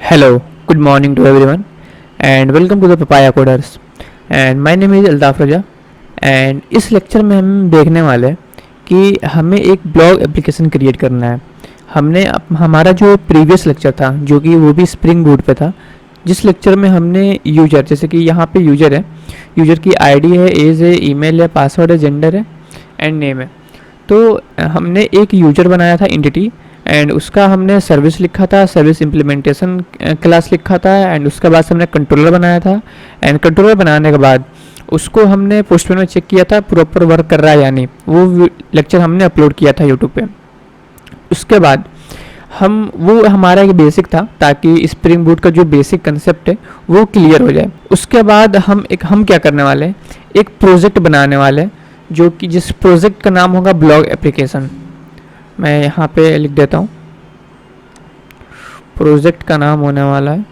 Hello, good morning to everyone, and welcome to the Papaya Coders. And my name is Altaf Raza. And इस lecture में हम देखने वाले हैं कि हमें एक ब्लॉग एप्लीकेशन क्रिएट करना है. हमने हमारा जो प्रीवियस लेक्चर था, जो कि वो भी स्प्रिंग बूट पे था, जिस लेक्चर में हमने यूजर, जैसे कि यहाँ पे यूजर है, यूजर की आईडी है, एज है, ईमेल है, पासवर्ड है, जेंडर है एंड नेम है. तो हमने एक यूजर बनाया था एंटिटी, एंड उसका हमने सर्विस लिखा था, सर्विस इम्प्लीमेंटेशन क्लास लिखा था, एंड उसके बाद हमने कंट्रोलर बनाया था. एंड कंट्रोलर बनाने के बाद उसको हमने पोस्टमैन में चेक किया था प्रॉपर वर्क कर रहा है या नहीं. वो लेक्चर हमने अपलोड किया था यूट्यूब पे. उसके बाद वो हमारा एक बेसिक था, ताकि स्प्रिंग बूट का जो बेसिक कंसेप्ट है वो क्लियर हो जाए. उसके बाद हम क्या करने वाले हैं, एक प्रोजेक्ट बनाने वाले हैं, जो कि जिस प्रोजेक्ट का नाम होगा ब्लॉग एप्लीकेशन. मैं यहाँ पे लिख देता हूँ, प्रोजेक्ट का नाम होने वाला है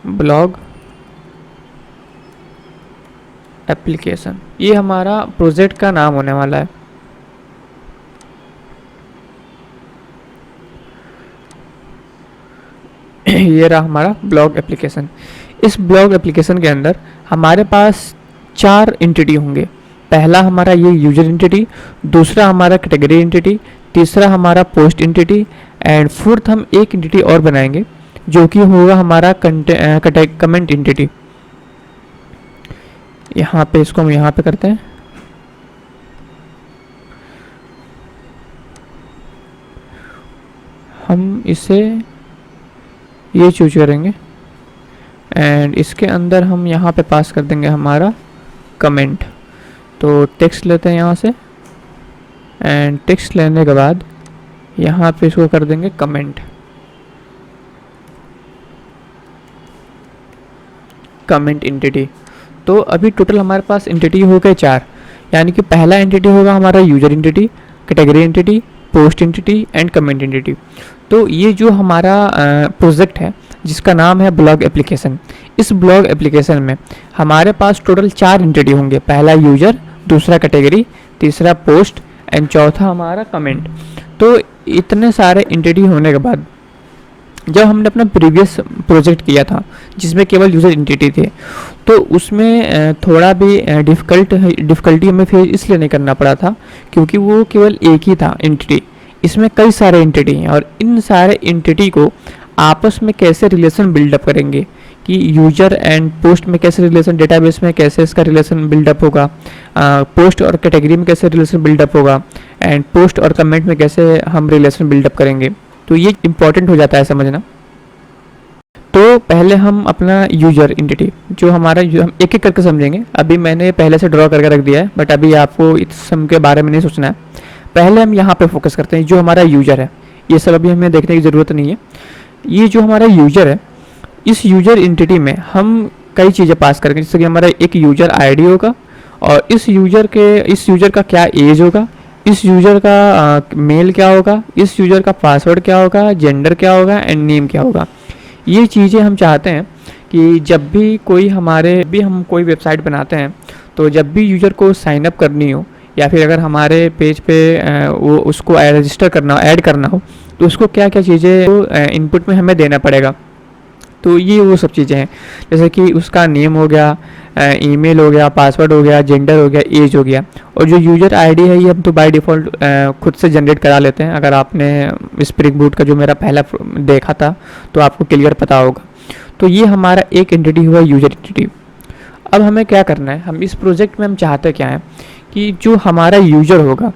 ब्लॉग एप्लीकेशन. ये हमारा प्रोजेक्ट का नाम होने वाला है. ये रहा हमारा ब्लॉग एप्लीकेशन. इस ब्लॉग एप्लीकेशन के अंदर हमारे पास 4 एंटिटी होंगे. पहला हमारा ये यूजर एंटिटी, दूसरा हमारा कैटेगरी एंटिटी, तीसरा हमारा पोस्ट एंटिटी, एंड फोर्थ हम एक एंटिटी और बनाएंगे जो कि होगा हमारा कमेंट एंटिटी. यहाँ पे इसको हम यहाँ पे करते हैं. हम इसे ये चूज करेंगे एंड इसके अंदर हम यहाँ पे पास कर देंगे हमारा कमेंट. तो टेक्स्ट लेते हैं यहाँ से, एंड टेक्स्ट लेने के बाद यहाँ पे इसको कर देंगे कमेंट एंटिटी. तो अभी टोटल हमारे पास एंटिटी हो गए 4. यानी कि पहला एंटिटी होगा हमारा user entity, category entity, post entity and comment entity. तो ये जो हमारा प्रोजेक्ट है जिसका नाम है ब्लॉग एप्लीकेशन, इस ब्लॉग एप्लीकेशन में हमारे पास टोटल 4 एंटिटी होंगे. पहला यूजर, दूसरा कैटेगरी, तीसरा पोस्ट एंड चौथा हमारा कमेंट. तो इतने सारे एंटिटी होने के बाद जब हमने अपना प्रीवियस प्रोजेक्ट किया था जिसमें केवल यूज़र एंटिटी थे, तो उसमें थोड़ा भी डिफ़िकल्टी हमें फेस इसलिए नहीं करना पड़ा था क्योंकि वो केवल एक ही था एंटिटी. इसमें कई सारे एंटिटी हैं और इन सारे एंटिटी को आपस में कैसे रिलेशन बिल्डअप करेंगे, कि यूजर एंड पोस्ट में कैसे रिलेशन, डेटाबेस में कैसे इसका रिलेशन बिल्डअप होगा, पोस्ट और कैटेगरी में कैसे रिलेशन बिल्डअप होगा, एंड पोस्ट और कमेंट में कैसे हम रिलेशन बिल्डअप करेंगे. तो ये इम्पॉर्टेंट हो जाता है समझना. तो पहले हम अपना यूजर एंटिटी जो हमारा हम एक एक करके समझेंगे. अभी मैंने पहले से ड्रॉ करके रख दिया है, बट अभी आपको इस सम के बारे में नहीं सोचना है. पहले हम यहाँ पे फोकस करते हैं जो हमारा यूजर है. ये सब अभी हमें देखने की ज़रूरत नहीं है. ये जो हमारा यूजर है, इस यूजर एंटिटी में हम कई चीज़ें पास करेंगे. जैसे कि हमारा एक यूजर आईडी होगा, और इस यूजर का क्या एज होगा, इस यूजर का मेल क्या होगा, इस यूजर का पासवर्ड क्या होगा, जेंडर क्या होगा एंड नेम क्या होगा. ये चीज़ें हम चाहते हैं कि जब भी हम कोई वेबसाइट बनाते हैं, तो जब भी यूजर को साइन अप करनी हो, या फिर अगर हमारे पेज पे वो उसको रजिस्टर करना हो, ऐड करना हो, तो उसको क्या क्या चीज़ें इनपुट में हमें देना पड़ेगा. तो ये वो सब चीज़ें हैं, जैसे कि उसका नेम हो गया, ईमेल हो गया, पासवर्ड हो गया, जेंडर हो गया, एज हो गया. और जो यूजर आईडी है ये हम तो बाय डिफ़ॉल्ट खुद से जनरेट करा लेते हैं. अगर आपने स्प्रिंग बूट का जो मेरा पहला देखा था तो आपको क्लियर पता होगा. तो ये हमारा एक एंटिटी हुआ यूजर एंटिटी. अब हमें क्या करना है, हम इस प्रोजेक्ट में हम चाहते क्या हैं कि जो हमारा यूजर होगा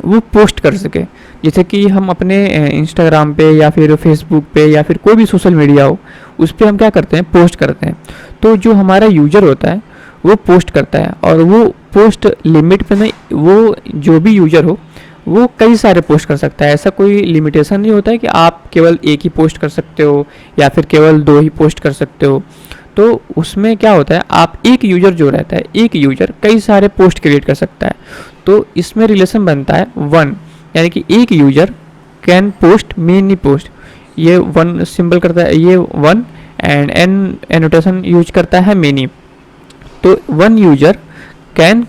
वो पोस्ट कर सके. जैसे कि हम अपने इंस्टाग्राम पे या फिर फेसबुक पे या फिर कोई भी सोशल मीडिया हो, उस पर हम क्या करते हैं, पोस्ट करते हैं. तो जो हमारा यूजर होता है वो पोस्ट करता है, और वो पोस्ट लिमिट पे नहीं, वो जो भी यूजर हो वो कई सारे पोस्ट कर सकता है. ऐसा कोई लिमिटेशन नहीं होता है कि आप केवल एक ही पोस्ट कर सकते हो या फिर केवल 2 ही पोस्ट कर सकते हो. तो उसमें क्या होता है, आप एक यूजर जो रहता है, एक यूजर कई सारे पोस्ट क्रिएट कर सकता है. तो इसमें रिलेशन बनता है 1, यानी कि एक user can post many post. ये 1 सिंबल करता है, ये 1 एंड एन एनोटेशन यूज करता है मेनी. तो 1 यूजर कैन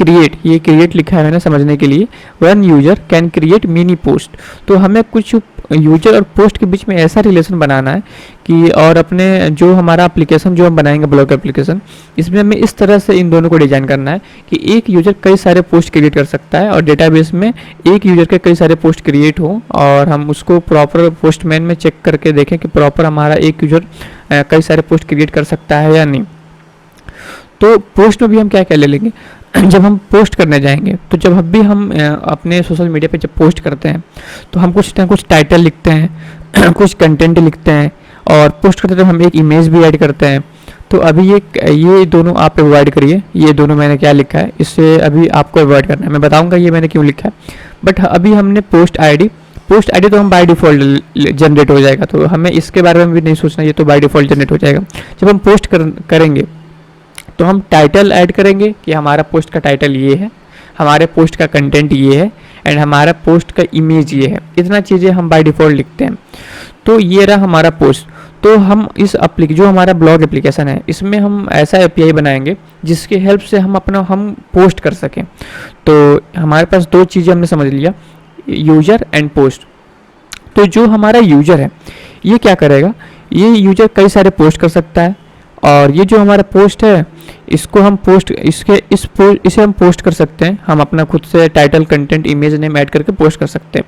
क्रिएट, ये क्रिएट लिखा है मैंने समझने के लिए, one user can create mini post. तो हमें कुछ यूजर और पोस्ट के बीच में ऐसा रिलेशन बनाना है कि, और अपने जो हमारा एप्लीकेशन जो हम बनाएंगे ब्लॉग एप्लीकेशन, इसमें हमें इस तरह से इन दोनों को डिजाइन करना है कि एक यूजर कई सारे पोस्ट क्रिएट कर सकता है और डेटाबेस में एक यूजर के कई सारे पोस्ट क्रिएट हो, और हम उसको प्रॉपर पोस्टमैन में चेक करके देखें कि प्रॉपर हमारा एक यूजर कई सारे पोस्ट क्रिएट कर सकता है या नहीं। तो पोस्ट में भी हम क्या क्या ले लेंगे, जब हम पोस्ट करने जाएंगे तो जब भी हम अपने सोशल मीडिया पे जब पोस्ट करते हैं तो हम कुछ ना कुछ टाइटल लिखते हैं कुछ कंटेंट लिखते हैं, और पोस्ट करते तो हम एक इमेज भी ऐड करते हैं। तो अभी ये दोनों आप अवॉइड करिए, ये दोनों मैंने क्या लिखा है इससे अभी आपको अवॉइड करना है, मैं बताऊंगा ये मैंने क्यों लिखा है। बट अभी हमने पोस्ट आईडी तो हम बाय डिफ़ॉल्ट जनरेट हो जाएगा, तो हमें इसके बारे में भी नहीं सोचना, ये तो बाय डिफ़ॉल्ट जनरेट हो जाएगा। जब हम पोस्ट करेंगे तो हम टाइटल ऐड करेंगे कि हमारा पोस्ट का टाइटल ये है, हमारे पोस्ट का कंटेंट ये है, एंड हमारा पोस्ट का इमेज ये है। इतना चीज़ें हम बाय डिफ़ॉल्ट लिखते हैं। तो ये रहा हमारा पोस्ट। तो हम इस जो हमारा ब्लॉग एप्लीकेशन है इसमें हम ऐसा एपीआई बनाएंगे जिसके हेल्प से हम पोस्ट कर सकें। तो हमारे पास दो चीज़ें हमने समझ लिया, यूजर एंड पोस्ट। तो जो हमारा यूजर है ये क्या करेगा, ये यूजर कई सारे पोस्ट कर सकता है, और ये जो हमारा पोस्ट है इसको हम इसे हम पोस्ट कर सकते हैं, हम अपना खुद से title content image name add करके पोस्ट कर सकते हैं।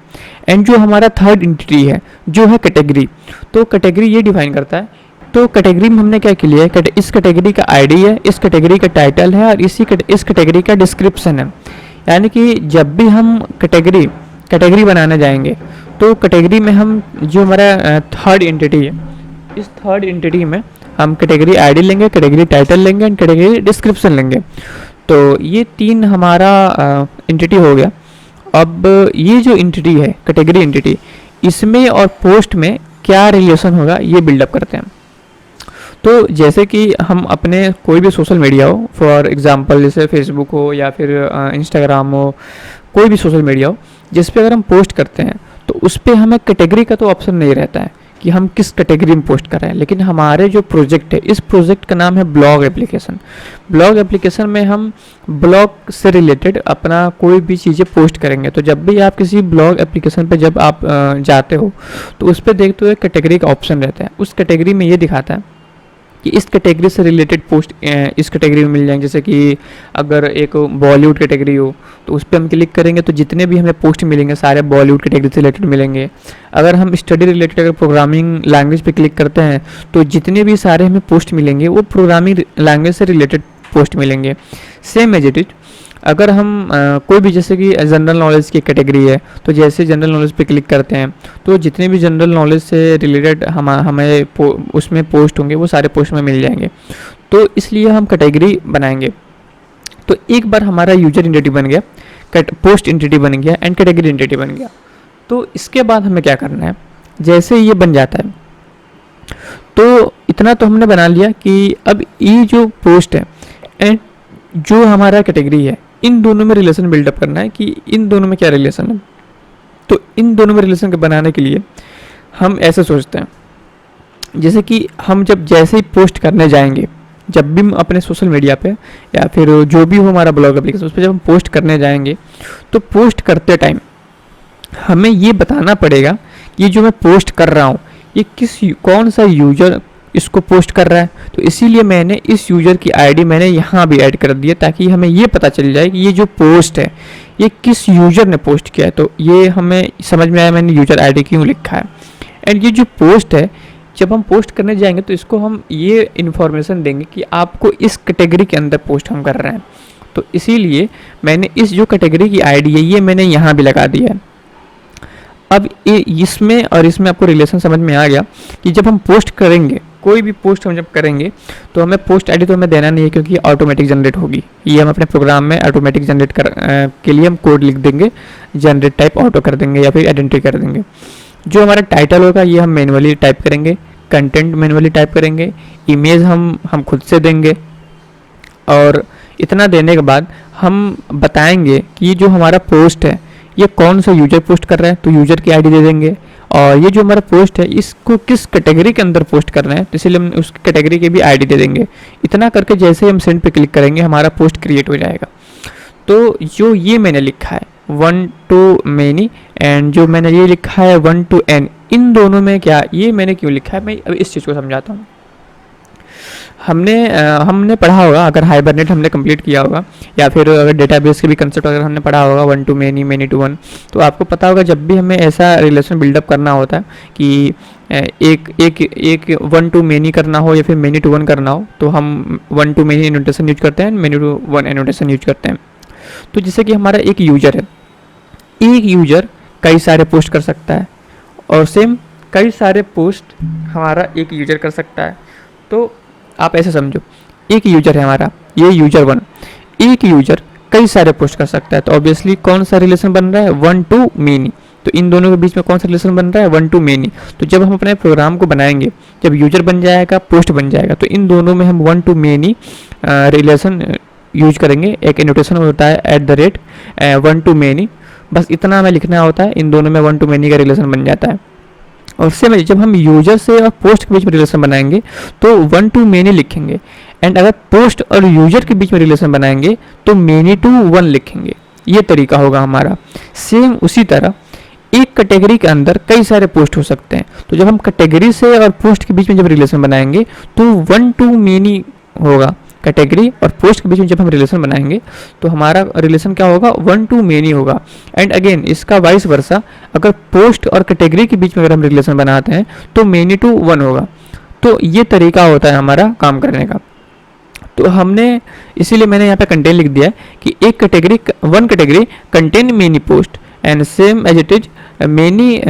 एंड जो हमारा थर्ड एंटिटी है जो है कैटेगरी, तो कैटेगरी ये डिफाइन करता है। तो कैटेगरी में हमने क्या किया है, इस कैटेगरी का आईडी है, इस कैटेगरी का टाइटल है, और इस कैटेगरी का डिस्क्रिप्शन है। यानी कि जब भी हम कैटेगरी बनाने जाएंगे तो कैटेगरी में हम जो हमारा थर्ड एंटिटी है, इस थर्ड एंटिटी में हम कैटेगरी आईडी लेंगे, कैटेगरी टाइटल लेंगे एंड कैटेगरी डिस्क्रिप्शन लेंगे। तो ये तीन हमारा एंटिटी हो गया। अब ये जो एंटिटी है कैटेगरी एंटिटी, इसमें और पोस्ट में क्या रिलेशन होगा ये बिल्डअप करते हैं। तो जैसे कि हम अपने कोई भी सोशल मीडिया हो, फॉर एग्जांपल जैसे फेसबुक हो या फिर इंस्टाग्राम हो, कोई भी सोशल मीडिया हो जिस पे अगर हम पोस्ट करते हैं तो उस पर हमें कैटेगरी का तो ऑप्शन नहीं रहता है कि हम किस कैटेगरी में पोस्ट कर रहे हैं। लेकिन हमारे जो प्रोजेक्ट है, इस प्रोजेक्ट का नाम है ब्लॉग एप्लीकेशन। ब्लॉग एप्लीकेशन में हम ब्लॉग से रिलेटेड अपना कोई भी चीज़ें पोस्ट करेंगे। तो जब भी आप किसी ब्लॉग एप्लीकेशन पे जब आप जाते हो तो उस पर देखते हुए कैटेगरी का ऑप्शन रहता है। उस कैटेगरी में ये दिखाता है कि इस कैटेगरी से रिलेटेड पोस्ट इस कैटेगरी में मिल जाएंगे। जैसे कि अगर एक बॉलीवुड कैटेगरी हो तो उस पर हम क्लिक करेंगे तो जितने भी हमें पोस्ट मिलेंगे सारे बॉलीवुड कैटेगरी से रिलेटेड मिलेंगे। अगर हम स्टडी रिलेटेड अगर प्रोग्रामिंग लैंग्वेज पे क्लिक करते हैं तो जितने भी सारे हमें पोस्ट मिलेंगे वो प्रोग्रामिंग लैंग्वेज से रिलेटेड पोस्ट मिलेंगे। सेम एज इट इज अगर हम कोई भी जैसे कि जनरल नॉलेज की कैटेगरी है तो जैसे जनरल नॉलेज पे क्लिक करते हैं तो जितने भी जनरल नॉलेज से रिलेटेड हमें उसमें पोस्ट होंगे वो सारे पोस्ट में मिल जाएंगे। तो इसलिए हम कैटेगरी बनाएंगे। तो एक बार हमारा यूजर एंटिटी बन गया, पोस्ट एंटिटी बन गया एंड कैटेगरी एंटिटी बन गया। तो इसके बाद हमें क्या करना है, जैसे ये बन जाता है तो इतना तो हमने बना लिया कि अब ये जो पोस्ट है एंड जो हमारा कैटेगरी है इन दोनों में रिलेशन बिल्डअप करना है कि इन दोनों में क्या रिलेशन है। तो इन दोनों में रिलेशन के बनाने के लिए हम ऐसे सोचते हैं, जैसे कि हम जब जैसे ही पोस्ट करने जाएंगे, जब भी हम अपने सोशल मीडिया पे या फिर जो भी हो हमारा ब्लॉग एप्लीकेशन उस पर जब हम पोस्ट करने जाएंगे तो पोस्ट करते टाइम हमें ये बताना पड़ेगा कि जो मैं पोस्ट कर रहा हूँ ये कौन सा यूजर इसको पोस्ट कर रहा है। तो इसीलिए मैंने इस यूज़र की आईडी मैंने यहाँ भी ऐड कर दी है ताकि हमें ये पता चल जाए कि ये जो पोस्ट है ये किस यूज़र ने पोस्ट किया है। तो ये हमें समझ में आया मैंने यूज़र आईडी क्यों लिखा है। एंड ये जो पोस्ट है जब हम पोस्ट करने जाएंगे तो इसको हम ये इन्फॉर्मेशन देंगे कि आपको इस कैटेगरी के अंदर पोस्ट हम कर रहे हैं। तो इसीलिए मैंने इस जो कैटेगरी की आईडी है ये मैंने यहाँ भी लगा दिया है। अब इसमें और इसमें आपको रिलेशन समझ में आ गया कि जब हम पोस्ट करेंगे, कोई भी पोस्ट हम जब करेंगे तो हमें पोस्ट आईडी तो हमें देना नहीं है क्योंकि ऑटोमेटिक जनरेट होगी। ये हम अपने प्रोग्राम में ऑटोमेटिक जनरेट के लिए हम कोड लिख देंगे, जनरेट टाइप ऑटो कर देंगे या फिर आइडेंटिटी कर देंगे। जो हमारा टाइटल होगा ये हम मैनुअली टाइप करेंगे, कंटेंट मैनुअली टाइप करेंगे, इमेज हम खुद से देंगे। और इतना देने के बाद हम बताएंगे कि ये जो हमारा पोस्ट है ये कौन सा यूजर पोस्ट कर रहा है, तो यूजर की आईडी दे देंगे। और ये जो हमारा पोस्ट है इसको किस कैटेगरी के अंदर पोस्ट करना है तो इसलिए हम उस कैटेगरी की भी आईडी दे देंगे। इतना करके जैसे हम सेंड पे क्लिक करेंगे हमारा पोस्ट क्रिएट हो जाएगा। तो जो ये मैंने लिखा है 1 to many एंड जो मैंने ये लिखा है 1 to n, इन दोनों में क्या, ये मैंने क्यों लिखा है, मैं अब इस चीज़ को समझाता हूँ। हमने पढ़ा होगा, अगर हाइबरनेट हमने कंप्लीट किया होगा, या फिर अगर डेटाबेस के भी कंसेप्ट अगर हमने पढ़ा होगा 1 to many, many to 1, तो आपको पता होगा जब भी हमें ऐसा रिलेशन बिल्डअप करना होता है कि एक एक एक 1 to many करना हो या फिर many to 1 करना हो, तो हम 1 to many एनोटेशन यूज करते हैं, many to 1 एनोटेशन यूज करते हैं। तो जैसे कि हमारा एक यूजर है, एक यूजर कई सारे पोस्ट कर सकता है, और सेम कई सारे पोस्ट हमारा एक यूजर कर सकता है। तो आप ऐसे समझो, एक यूजर है हमारा, ये यूजर 1, एक यूजर कई सारे पोस्ट कर सकता है, तो ऑब्वियसली कौन सा रिलेशन बन रहा है, 1 to many। तो इन दोनों के बीच में कौन सा रिलेशन बन रहा है, 1 to many। तो जब हम अपने प्रोग्राम को बनाएंगे, जब यूजर बन जाएगा, पोस्ट बन जाएगा, तो इन दोनों में हम 1 to many रिलेशन यूज करेंगे। एक एनोटेशन होता है @1 to many, बस इतना हमें लिखना होता है, इन दोनों में 1 to many का रिलेशन बन जाता है। और सेम जब हम यूजर से और पोस्ट के बीच में रिलेशन बनाएंगे तो 1 to many लिखेंगे, एंड अगर पोस्ट और यूजर के बीच में रिलेशन बनाएंगे तो many to 1 लिखेंगे। ये तरीका होगा हमारा। सेम उसी तरह एक कैटेगरी के अंदर कई सारे पोस्ट हो सकते हैं, तो जब हम कैटेगरी से और पोस्ट के बीच में जब रिलेशन बनाएंगे तो 1 to many होगा। कैटेगरी और पोस्ट के बीच में जब हम रिलेशन बनाएंगे तो हमारा रिलेशन क्या होगा, 1 to many होगा। एंड अगेन इसका वाइस वर्सा, अगर पोस्ट और कैटेगरी के बीच में अगर हम रिलेशन बनाते हैं तो many to 1 होगा। तो ये तरीका होता है हमारा काम करने का। तो हमने इसीलिए मैंने यहाँ पे कंटेन लिख दिया है कि एक category, one category contain many post and same as it is many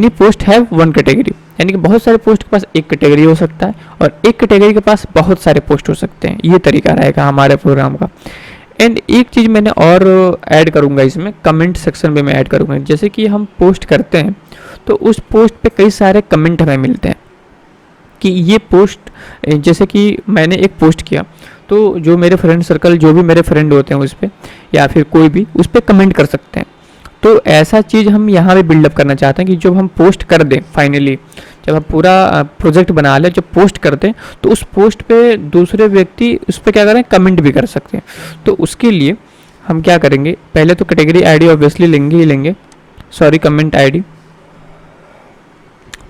post have one category, यानी कि बहुत सारे पोस्ट के पास एक कैटेगरी हो सकता है और एक कैटेगरी के पास बहुत सारे पोस्ट हो सकते हैं। ये तरीका रहेगा हमारे प्रोग्राम का। एंड एक चीज़ मैंने और ऐड करूँगा इसमें, कमेंट सेक्शन में मैं ऐड करूँगा। जैसे कि हम पोस्ट करते हैं तो उस पोस्ट पे कई सारे कमेंट हमें मिलते हैं कि ये पोस्ट, जैसे कि मैंने एक पोस्ट किया तो जो मेरे फ्रेंड सर्कल, जो भी मेरे फ्रेंड होते हैं उस पर, या फिर कोई भी उस पर कमेंट कर सकते हैं। तो ऐसा चीज़ हम यहाँ पे बिल्डअप करना चाहते हैं कि जब हम पोस्ट कर दें, फाइनली जब हम पूरा प्रोजेक्ट बना लें, जब पोस्ट करते हैं तो उस पोस्ट पे दूसरे व्यक्ति उस पर क्या करें, कमेंट भी कर सकते हैं। तो उसके लिए हम क्या करेंगे, पहले तो कैटेगरी आईडी ऑब्वियसली लेंगे ही लेंगे, सॉरी कमेंट आईडी।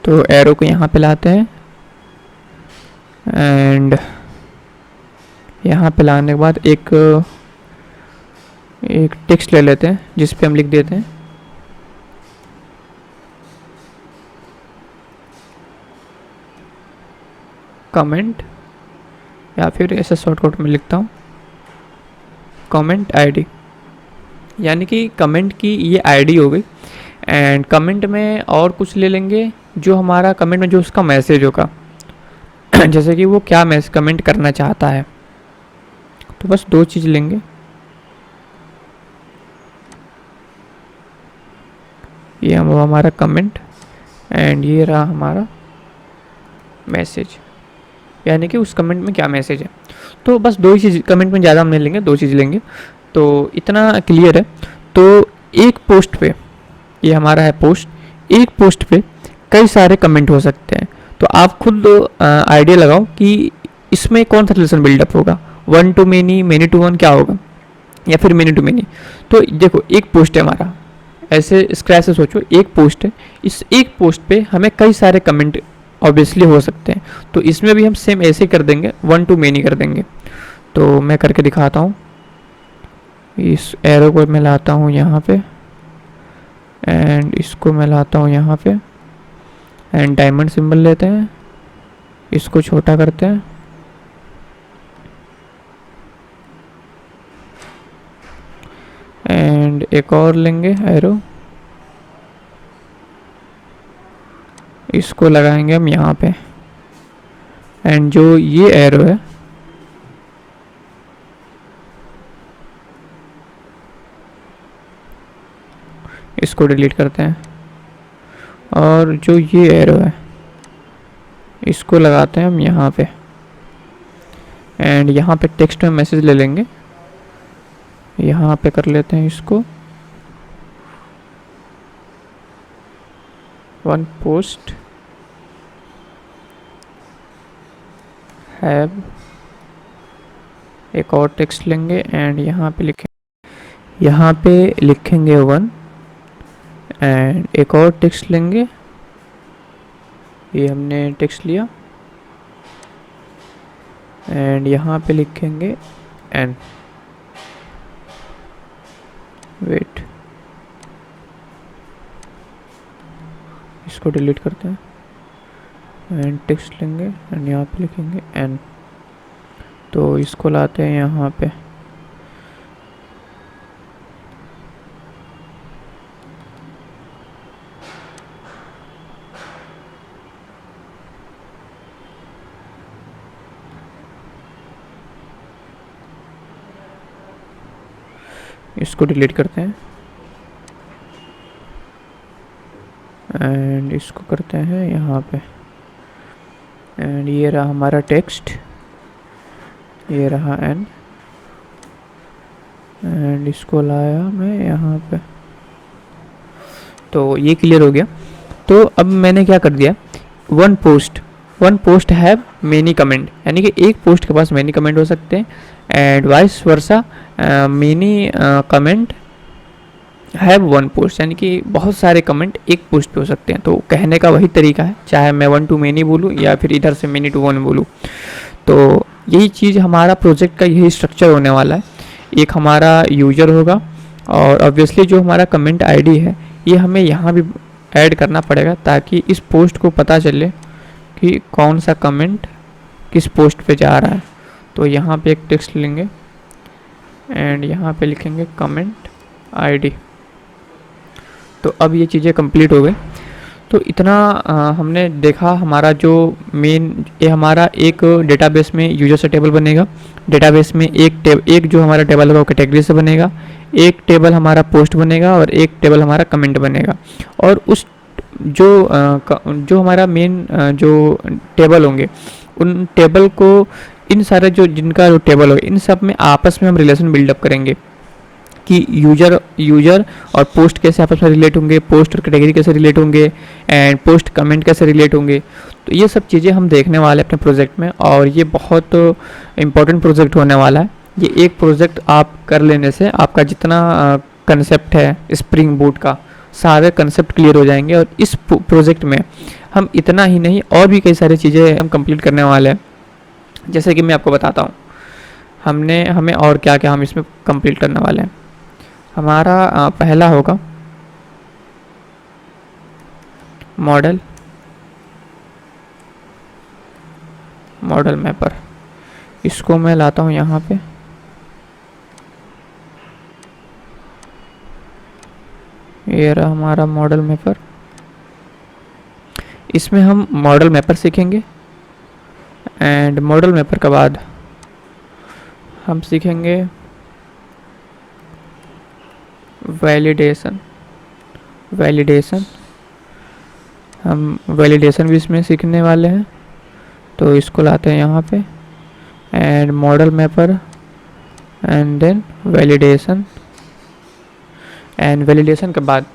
तो एरो को यहाँ पे लाते हैं एंड यहाँ पे लाने के बाद एक टेक्स्ट ले लेते हैं जिस पे हम लिख देते हैं कमेंट, या फिर ऐसे शॉर्टकट में लिखता हूँ कमेंट आईडी, यानी कि कमेंट की ये आईडी हो गई। एंड कमेंट में और कुछ ले लेंगे जो हमारा कमेंट में जो उसका मैसेज होगा जैसे कि वो क्या कमेंट करना चाहता है। तो बस दो चीज़ लेंगे, ये हमारा कमेंट एंड ये रहा हमारा मैसेज, यानी कि उस कमेंट में क्या मैसेज है। तो बस दो ही चीज़, कमेंट में ज़्यादा हम नहीं लेंगे, दो चीज़ लेंगे। तो इतना क्लियर है। तो एक पोस्ट पे, ये हमारा है पोस्ट, एक पोस्ट पे कई सारे कमेंट हो सकते हैं। तो आप खुद आइडिया लगाओ कि इसमें कौन सा रिलेशन बिल्डअप होगा, 1 to many, many to 1 क्या होगा, या फिर many to many। तो देखो एक पोस्ट है हमारा, ऐसे स्क्रैच से सोचो, एक पोस्ट है, इस एक पोस्ट पे हमें कई सारे कमेंट ऑब्वियसली हो सकते हैं। तो इसमें भी हम सेम ऐसे कर देंगे, 1 to many कर देंगे। तो मैं करके दिखाता हूँ, इस एरो को मैं लाता हूँ यहाँ पे एंड इसको मैं लाता हूँ यहाँ पे एंड डायमंड सिंबल लेते हैं, इसको छोटा करते हैं एंड एक और लेंगे एरो, इसको लगाएंगे हम यहाँ पे एंड जो ये एरो है इसको डिलीट करते हैं और जो ये एरो है इसको लगाते हैं हम यहाँ पे एंड यहाँ पे टेक्स्ट में मैसेज ले लेंगे, यहाँ पे कर लेते हैं इसको वन पोस्ट हैव एक और टेक्स्ट लेंगे एंड यहाँ पे लिखेंगे 1 एंड एक और टेक्स्ट लेंगे, ये हमने टेक्स्ट लिया एंड यहाँ पे लिखेंगे n। वेट, इसको डिलीट करते हैं एंड टेक्स्ट लेंगे एंड यहाँ पे लिखेंगे n। तो इसको लाते हैं यहाँ पे, इसको डिलीट करते हैं एंड इसको करते हैं यहाँ पे एंड ये रहा हमारा टेक्स्ट, ये रहा n एंड इसको लाया मैं यहाँ पे। तो ये क्लियर हो गया। तो अब मैंने क्या कर दिया, one post have many comment, यानी कि एक पोस्ट के पास मेनी कमेंट हो सकते हैं and vice versa many comment have one post, यानी कि बहुत सारे कमेंट एक पोस्ट पे हो सकते हैं। तो कहने का वही तरीका है, चाहे मैं 1 to many बोलूँ या फिर इधर से many to 1 बोलूँ। तो यही चीज़ हमारा प्रोजेक्ट का यही स्ट्रक्चर होने वाला है। एक हमारा यूज़र होगा और ऑब्वियसली जो हमारा कमेंट आईडी है ये हमें यहाँ भी ऐड करना पड़ेगा ताकि इस पोस्ट को पता चले कि कौन सा कमेंट किस पोस्ट पे जा रहा है। तो यहाँ पे एक टेक्स्ट लेंगे एंड यहाँ पे लिखेंगे कमेंट आईडी। तो अब ये चीज़ें कंप्लीट हो गई। तो इतना हमने देखा, हमारा जो मेन ये हमारा एक डेटाबेस में यूजर से टेबल बनेगा, डेटाबेस में एक जो हमारा टेबल होगा वो कैटेगरी से बनेगा, एक टेबल हमारा पोस्ट बनेगा और एक टेबल हमारा कमेंट बनेगा। और उस जो हमारा मेन जो टेबल होंगे उन टेबल को इन सारे जिनका जो टेबल होगा इन सब में आपस में हम रिलेशन बिल्डअप करेंगे कि यूजर और पोस्ट कैसे आपस में रिलेट होंगे, पोस्ट और कैटेगरी कैसे रिलेट होंगे एंड पोस्ट कमेंट कैसे रिलेट होंगे। तो ये सब चीज़ें हम देखने वाले हैं अपने प्रोजेक्ट में और ये बहुत इम्पोर्टेंट प्रोजेक्ट होने वाला है। ये एक प्रोजेक्ट आप कर लेने से आपका जितना कंसेप्ट है स्प्रिंग बूट का सारे कंसेप्ट क्लियर हो जाएंगे। और इस प्रोजेक्ट में हम इतना ही नहीं और भी कई सारी चीज़ें हम कंप्लीट करने वाले हैं। जैसे कि मैं आपको बताता हूँ हमें और क्या क्या हम इसमें कंप्लीट करने वाले हैं। हमारा पहला होगा मॉडल मैपर। इसको मैं लाता हूँ यहाँ पे, ये रहा हमारा मॉडल मैपर। इसमें हम मॉडल मैपर सीखेंगे एंड मॉडल मैपर के बाद हम सीखेंगे वैलिडेशन। हम वैलिडेशन भी इसमें सीखने वाले हैं। तो इसको लाते हैं यहाँ पे and model mapper and then validation. And validation के बाद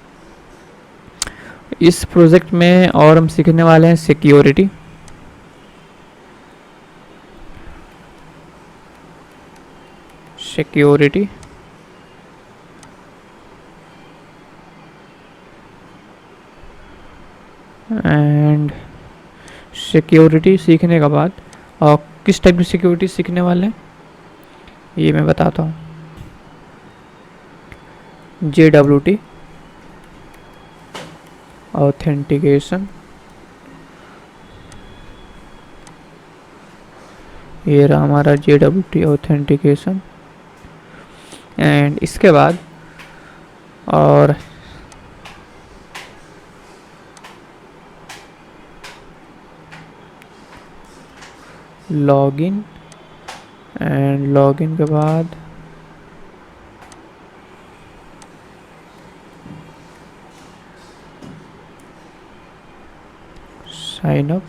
इस प्रोजेक्ट में और हम सीखने वाले हैं सिक्योरिटी। एंड सिक्योरिटी सीखने के बाद और किस टाइप की सिक्योरिटी सीखने वाले हैं ये मैं बताता हूँ। JWT ऑथेंटिकेशन, ये रहा हमारा JWT ऑथेंटिकेशन। एंड इसके बाद और लॉगिन एंड लॉगिन के बाद sign up.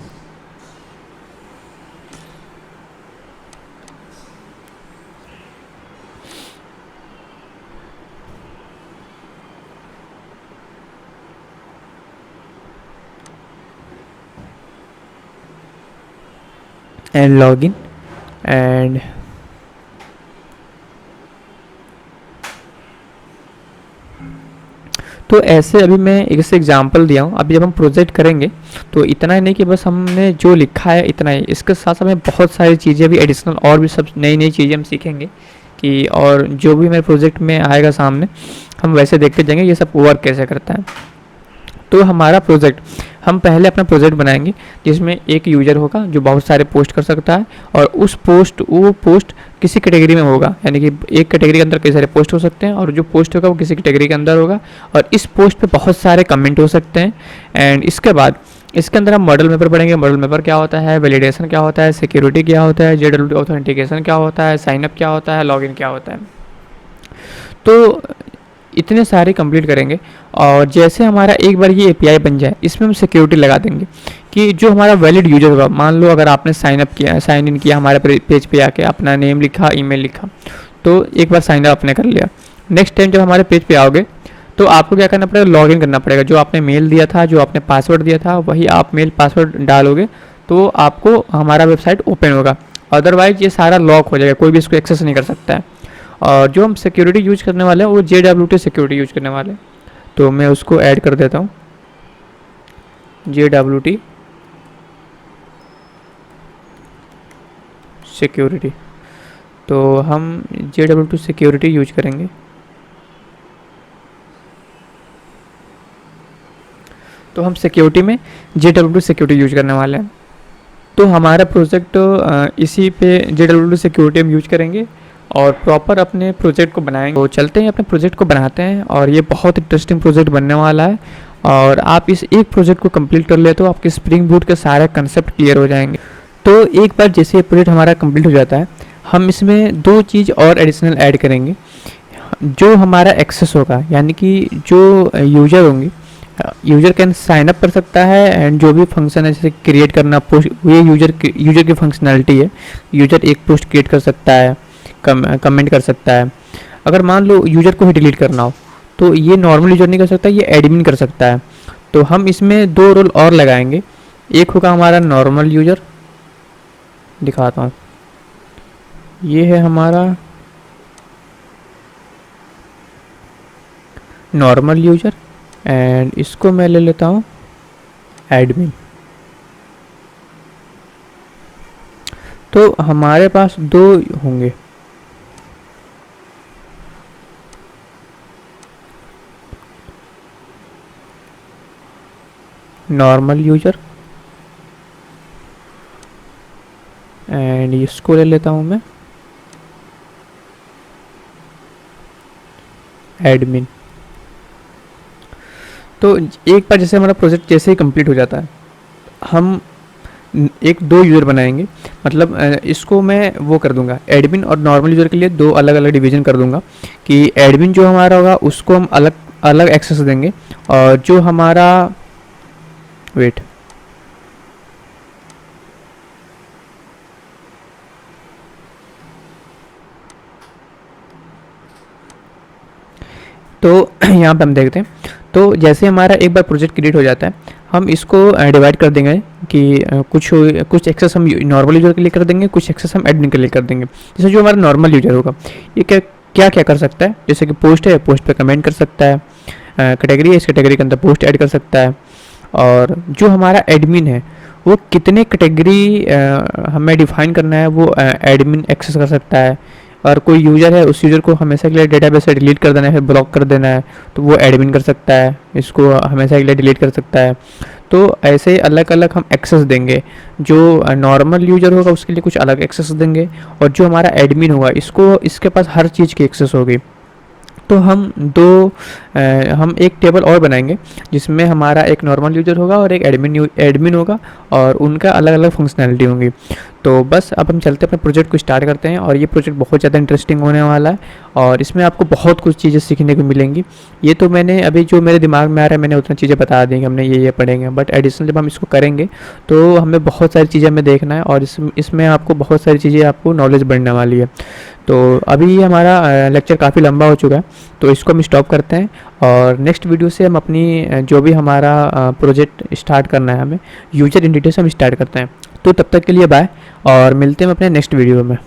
and login and तो ऐसे अभी मैं एक से एग्जांपल दिया हूँ। अभी जब हम प्रोजेक्ट करेंगे तो इतना ही नहीं कि बस हमने जो लिखा है इतना ही, इसके साथ साथ हमें बहुत सारी चीज़ें अभी एडिशनल और भी सब नई नई चीज़ें हम सीखेंगे कि, और जो भी मेरे प्रोजेक्ट में आएगा सामने हम वैसे देखते जाएंगे ये सब वर्क कैसे करता है। तो हमारा प्रोजेक्ट, हम पहले अपना प्रोजेक्ट बनाएंगे जिसमें एक यूज़र होगा जो बहुत सारे पोस्ट कर सकता है, और वो पोस्ट किसी कैटेगरी में होगा, यानी कि एक कैटेगरी के अंदर कई सारे पोस्ट हो सकते हैं, और जो पोस्ट होगा वो किसी कैटेगरी के अंदर होगा, और इस पोस्ट पे बहुत सारे कमेंट हो सकते हैं। एंड इसके बाद इसके अंदर हम मॉडल मेपर पढ़ेंगे। मॉडल मेपर क्या होता है, वैलिडेशन क्या होता है, सिक्योरिटी क्या होता है, JWT ऑथेंटिकेशन क्या होता है, साइनअप क्या होता है, लॉगिन क्या होता है। तो इतने सारे कंप्लीट करेंगे, और जैसे हमारा एक बार ये API बन जाए इसमें हम सिक्योरिटी लगा देंगे कि जो हमारा वैलिड यूजर होगा, मान लो अगर आपने साइन इन किया हमारे पेज पे आके, अपना नेम लिखा, ईमेल लिखा, तो एक बार साइन अप आपने कर लिया। नेक्स्ट टाइम जब हमारे पेज पे आओगे तो आपको क्या करना पड़ेगा, लॉगिन करना पड़ेगा। जो आपने मेल दिया था, जो आपने पासवर्ड दिया था, वही आप मेल पासवर्ड डालोगे तो आपको हमारा वेबसाइट ओपन होगा। अदरवाइज ये सारा लॉक हो जाएगा, कोई भी इसको एक्सेस नहीं कर सकता है। और जो हम सिक्योरिटी यूज करने वाले हैं वो JWT सिक्योरिटी यूज करने वाले हैं, तो मैं उसको ऐड कर देता हूँ, JWT सिक्योरिटी। तो हम JWT सिक्योरिटी यूज करेंगे। तो हम सिक्योरिटी में JWT सिक्योरिटी यूज करने वाले हैं। तो हमारा प्रोजेक्ट इसी पे JWT सिक्योरिटी हम यूज करेंगे और प्रॉपर अपने प्रोजेक्ट को बनाएंगे। तो चलते हैं अपने प्रोजेक्ट को बनाते हैं, और ये बहुत इंटरेस्टिंग प्रोजेक्ट बनने वाला है। और आप इस एक प्रोजेक्ट को कंप्लीट कर ले तो आपके स्प्रिंग बूट के सारे कंसेप्ट क्लियर हो जाएंगे। तो एक बार जैसे ये प्रोजेक्ट हमारा कंप्लीट हो जाता है, हम इसमें 2 चीज़ और एडिशनल ऐड करेंगे। जो हमारा एक्सेस होगा, यानी कि जो यूजर होंगे, यूजर कैन साइन अप कर सकता है, एंड जो भी फंक्शन है जैसे क्रिएट करना, पोस्ट, ये यूजर की फंक्शनैलिटी है। यूजर एक पोस्ट क्रिएट कर सकता है, कमेंट कर सकता है। अगर मान लो यूजर को ही डिलीट करना हो तो ये नॉर्मल यूजर नहीं कर सकता, ये एडमिन कर सकता है। तो हम इसमें 2 रोल और लगाएंगे। एक होगा हमारा नॉर्मल यूजर, दिखाता हूँ, ये है हमारा नॉर्मल यूजर, एंड इसको मैं ले लेता हूँ एडमिन। तो हमारे पास 2 होंगे, नॉर्मल यूजर, एंड इसको ले लेता हूँ मैं एडमिन। तो एक बार जैसे हमारा प्रोजेक्ट जैसे ही कंप्लीट हो जाता है, हम 2 यूज़र बनाएंगे। मतलब इसको मैं वो कर दूंगा, एडमिन और नॉर्मल यूज़र के लिए 2 अलग अलग डिवीज़न कर दूंगा कि एडमिन जो हमारा होगा उसको हम अलग अलग एक्सेस देंगे, और जो हमारा वेट तो यहाँ पे हम देखते हैं। तो जैसे हमारा एक बार प्रोजेक्ट क्रिएट हो जाता है, हम इसको डिवाइड कर देंगे कि कुछ एक्सेस हम नॉर्मल यूजर के लिए कर देंगे, कुछ एक्सेस हम एडमिन के लिए कर देंगे। जैसे जो हमारा नॉर्मल यूजर होगा ये क्या कर सकता है, जैसे कि पोस्ट है, पोस्ट पे कमेंट कर सकता है, कैटेगरी है, इस कैटेगरी के अंदर पोस्ट ऐड कर सकता है। और जो हमारा एडमिन है वो कितने कैटेगरी हमें डिफाइन करना है वो एडमिन एक्सेस कर सकता है। और कोई यूज़र है, उस यूज़र को हमेशा के लिए डेटाबेस से डिलीट कर देना है, ब्लॉक कर देना है, तो वो एडमिन कर सकता है, इसको हमेशा के लिए डिलीट कर सकता है। तो ऐसे अलग अलग हम एक्सेस देंगे। जो नॉर्मल यूज़र होगा उसके लिए कुछ अलग एक्सेस देंगे, और जो हमारा एडमिन होगा इसके पास हर चीज़ की एक्सेस होगी। तो हम एक टेबल और बनाएंगे जिसमें हमारा एक नॉर्मल यूजर होगा और एक एडमिन होगा, और उनका अलग अलग फंक्शनैलिटी होंगी। तो बस अब हम चलते अपने प्रोजेक्ट को स्टार्ट करते हैं, और ये प्रोजेक्ट बहुत ज़्यादा इंटरेस्टिंग होने वाला है, और इसमें आपको बहुत कुछ चीज़ें सीखने को मिलेंगी। ये तो मैंने अभी जो मेरे दिमाग में आ रहा है मैंने उतना चीज़ें बता दी कि हमने ये पढ़ेंगे, बट एडिशनल जब हम इसको करेंगे तो हमें बहुत सारी चीज़ें हमें देखना है, और इसमें आपको बहुत सारी चीज़ें आपको नॉलेज बढ़ने वाली है। तो अभी हमारा लेक्चर काफ़ी लंबा हो चुका है, तो इसको हम स्टॉप करते हैं, और नेक्स्ट वीडियो से हम अपनी जो भी हमारा प्रोजेक्ट स्टार्ट करना है हमें यूजर एंटिटी से हम स्टार्ट करते हैं। तो तब तक के लिए बाय, और मिलते हैं अपने नेक्स्ट वीडियो में।